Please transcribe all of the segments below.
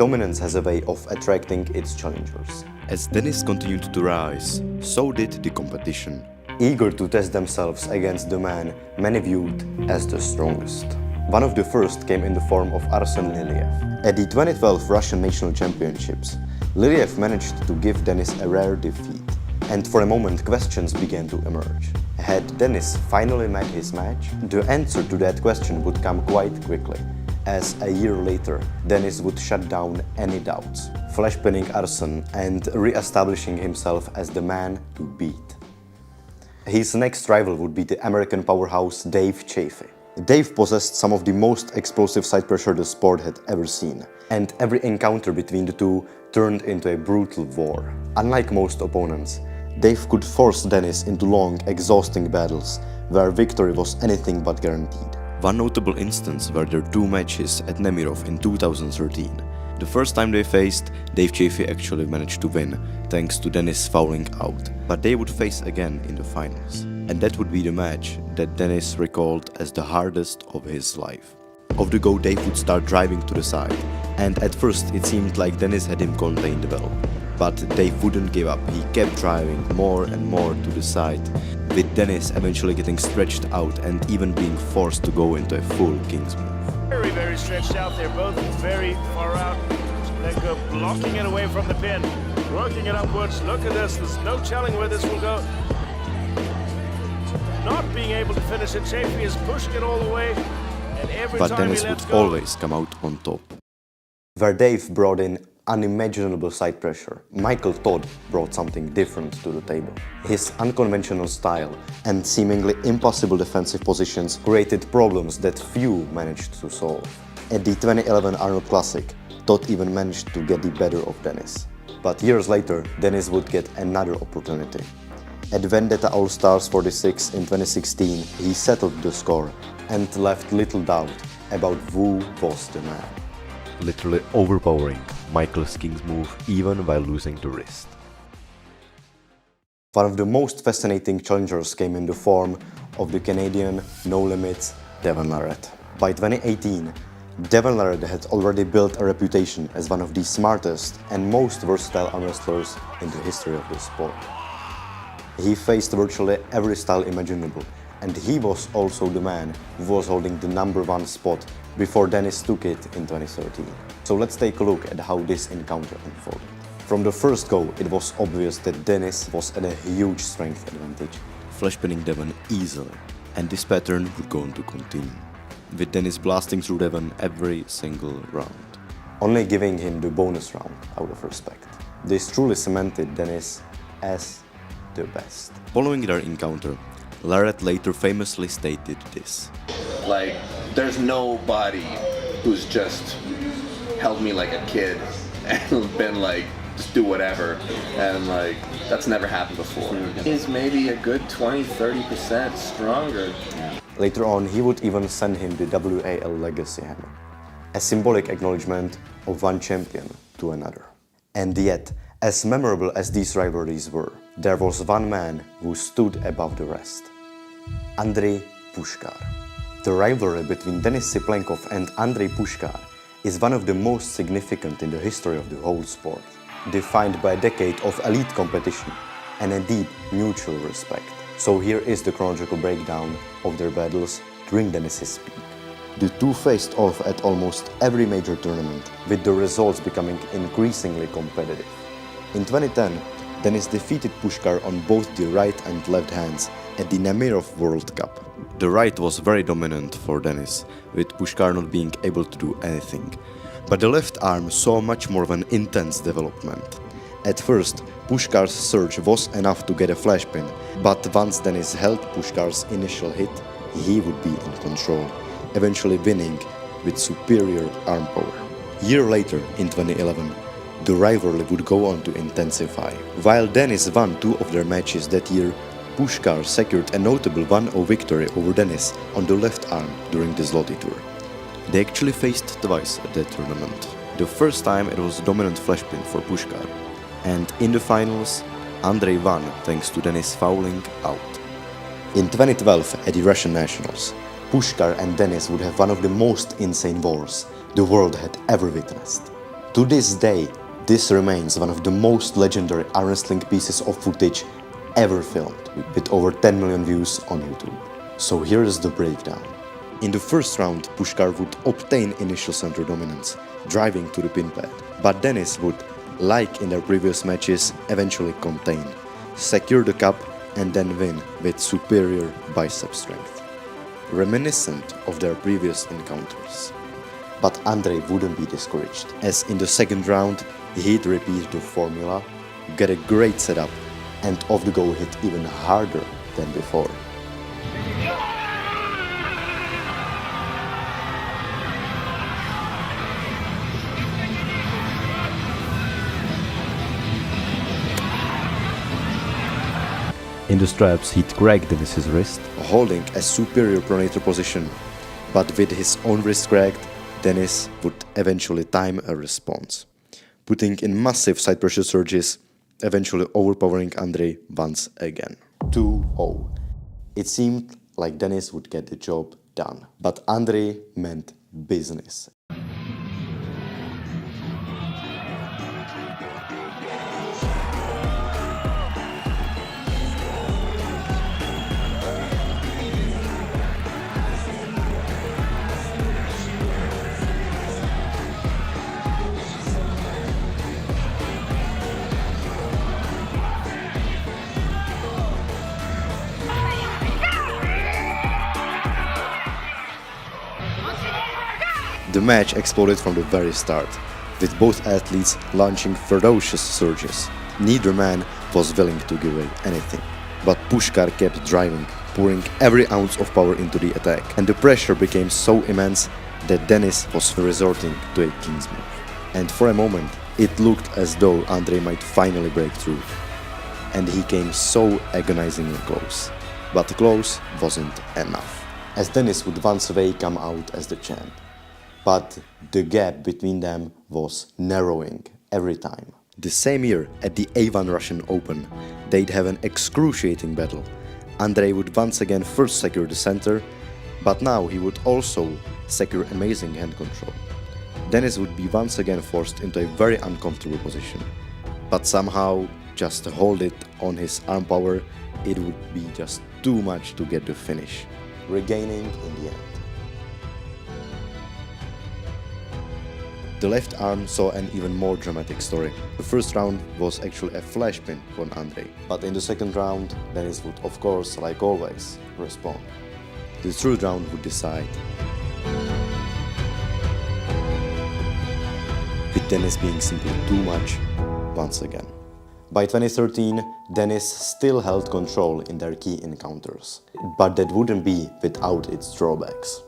dominance has a way of attracting its challengers. As Denis continued to rise, so did the competition. Eager to test themselves against the man many viewed as the strongest. One of the first came in the form of Arsen Liliev. At the 2012 Russian National Championships, Liliev managed to give Denis a rare defeat. And for a moment questions began to emerge. Had Denis finally met his match? The answer to that question would come quite quickly, as a year later Denis would shut down any doubts, flash-pinning Arsen and re-establishing himself as the man to beat. His next rival would be the American powerhouse Dave Chaffee. Dave possessed some of the most explosive side pressure the sport had ever seen, and every encounter between the two turned into a brutal war. Unlike most opponents, Dave could force Denis into long, exhausting battles, where victory was anything but guaranteed. One notable instance were their two matches at Nemiroff in 2013. The first time they faced, Dave Chaffee actually managed to win, thanks to Denis fouling out, but they would face again in the finals. And that would be the match that Denis recalled as the hardest of his life. Off the go, Dave would start driving to the side, and at first it seemed like Denis had him contained well. But Dave wouldn't give up, he kept driving more and more to the side, with Denis eventually getting stretched out and even being forced to go into a full King's move. Very stretched out. They're both very far out. Cyplenkov blocking it away from the pin, working it upwards. Look at this. There's no telling where this will go. Not being able to finish it. Chaffee is pushing it all the way. And every but time Denis he would lets go, always come out on top. Where Dave brought in unimaginable side pressure, Michael Todd brought something different to the table. His unconventional style and seemingly impossible defensive positions created problems that few managed to solve. At the 2011 Arnold Classic, Todd even managed to get the better of Denis. But years later, Denis would get another opportunity. At Vendetta All-Stars 46 in 2016, he settled the score and left little doubt about who was the man. Literally overpowering Michael's King's move even while losing the wrist. One of the most fascinating challengers came in the form of the Canadian No Limits Devon Larratt. By 2018, Devon Larratt had already built a reputation as one of the smartest and most versatile arm wrestlers in the history of the sport. He faced virtually every style imaginable, and he was also the man who was holding the #1 spot before Denis took it in 2013. So let's take a look at how this encounter unfolded. From the first go, it was obvious that Denis was at a huge strength advantage. Flash-pinning Devon easily, and this pattern would go on to continue, with Denis blasting through Devon every single round. Only giving him the bonus round out of respect. This truly cemented Denis as the best. Following their encounter, Larratt later famously stated this. Like, there's nobody who's just held me like a kid and been like, just do whatever. And like, that's never happened before. He's maybe a good 20-30% stronger. Later on, he would even send him the WAL Legacy Hammer, a symbolic acknowledgement of one champion to another. And yet, as memorable as these rivalries were, there was one man who stood above the rest. Andrey Pushkar. The rivalry between Denis Cyplenkov and Andrey Pushkar is one of the most significant in the history of the whole sport, defined by a decade of elite competition and a deep mutual respect. So here is the chronological breakdown of their battles during Denis's peak. The two faced off at almost every major tournament, with the results becoming increasingly competitive. In 2010, Denis defeated Pushkar on both the right and left hands at the Nemiroff World Cup. The right was very dominant for Denis, with Pushkar not being able to do anything. But the left arm saw much more of an intense development. At first, Pushkar's surge was enough to get a flash pin, but once Denis held Pushkar's initial hit, he would be in control, eventually winning with superior arm power. A year later, in 2011, the rivalry would go on to intensify. While Denis won two of their matches that year, Pushkar secured a notable 1-0 victory over Denis on the left arm during the Zloty Tour. They actually faced twice at that tournament. The first time it was a dominant flash pin for Pushkar, and in the finals, Andrey won thanks to Denis fouling out. In 2012 at the Russian Nationals, Pushkar and Denis would have one of the most insane wars the world had ever witnessed. To this day, this remains one of the most legendary arm wrestling pieces of footage ever filmed, with over 10 million views on YouTube. So here is the breakdown. In the first round, Pushkar would obtain initial center dominance, driving to the pin pad, but Denis would, like in their previous matches, eventually contain, secure the cup and then win with superior bicep strength, reminiscent of their previous encounters. But Andrey wouldn't be discouraged, as in the second round he'd repeat the formula, get a great setup and off the go hit even harder than before. In the straps, he'd crack Denis's wrist. Holding a superior pronator position, but with his own wrist cracked, Denis would eventually time a response, putting in massive side pressure surges, eventually overpowering Andrey once again. 2-0. It seemed like Denis would get the job done, but Andrey meant business. The match exploded from the very start, with both athletes launching ferocious surges. Neither man was willing to give away anything, but Pushkar kept driving, pouring every ounce of power into the attack, and the pressure became so immense that Denis was resorting to a king's move. And for a moment, it looked as though Andrey might finally break through, and he came so agonizingly close. But close wasn't enough, as Denis would once away come out as the champ. But the gap between them was narrowing every time. The same year, at the A1 Russian Open, they'd have an excruciating battle. Andrey would once again first secure the center, but now he would also secure amazing hand control. Denis would be once again forced into a very uncomfortable position, but somehow, just to hold it on his arm power, it would be just too much to get the finish, regaining in the end. The left arm saw an even more dramatic story. The first round was actually a flash pin for Andrey. But in the second round, Denis would, of course, like always, respond. The third round would decide, with Denis being simply too much once again. By 2013, Denis still held control in their key encounters, but that wouldn't be without its drawbacks.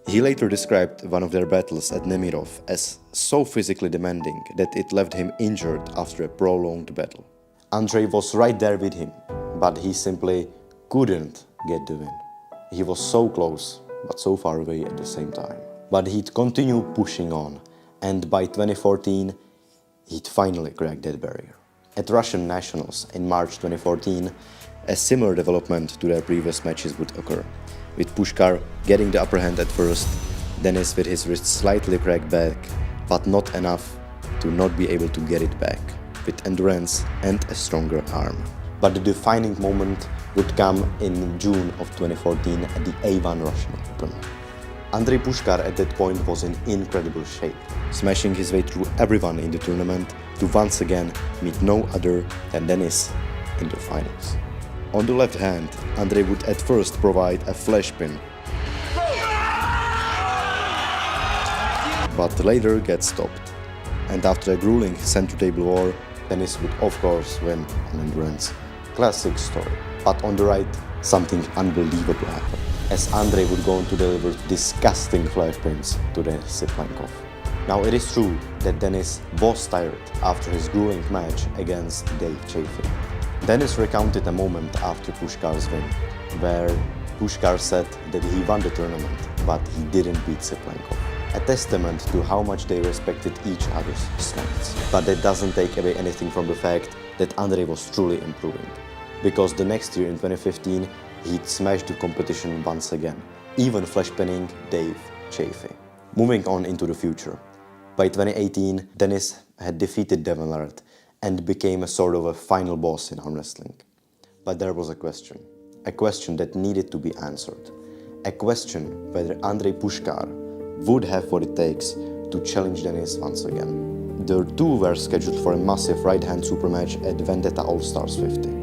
He later described one of their battles at Nemiroff as so physically demanding that it left him injured after a prolonged battle. Andrey was right there with him, but he simply couldn't get the win. He was so close, but so far away at the same time. But he'd continue pushing on, and by 2014, he'd finally cracked that barrier. At Russian Nationals in March 2014, a similar development to their previous matches would occur, with Pushkar getting the upper hand at first, Denis with his wrist slightly cracked back, but not enough to not be able to get it back, with endurance and a stronger arm. But the defining moment would come in June of 2014 at the A1 Russian Open. Andrey Pushkar at that point was in incredible shape, smashing his way through everyone in the tournament to once again meet no other than Denis in the finals. On the left hand, Andrey would at first provide a flash pin, but later get stopped. And after a grueling center table war, Denis would of course win on endurance. Classic story. But on the right, something unbelievable happened, as Andrey would go on to deliver disgusting flash pins to Denis Cyplenkov. Now it is true that Denis was tired after his grueling match against Dave Chaffee. Denis recounted a moment after Pushkar's win, where Pushkar said that he won the tournament, but he didn't beat Cyplenkov. A testament to how much they respected each other's strengths. But that doesn't take away anything from the fact that Andrey was truly improving, because the next year in 2015, he'd smashed the competition once again, even flash pinning Dave Chaffee. Moving on into the future, By 2018, Denis had defeated Devon Larratt and became a sort of a final boss in arm wrestling. But there was a question that needed to be answered. A question whether Andrey Pushkar would have what it takes to challenge Denis once again. The two were scheduled for a massive right-hand supermatch at Vendetta All-Stars 50.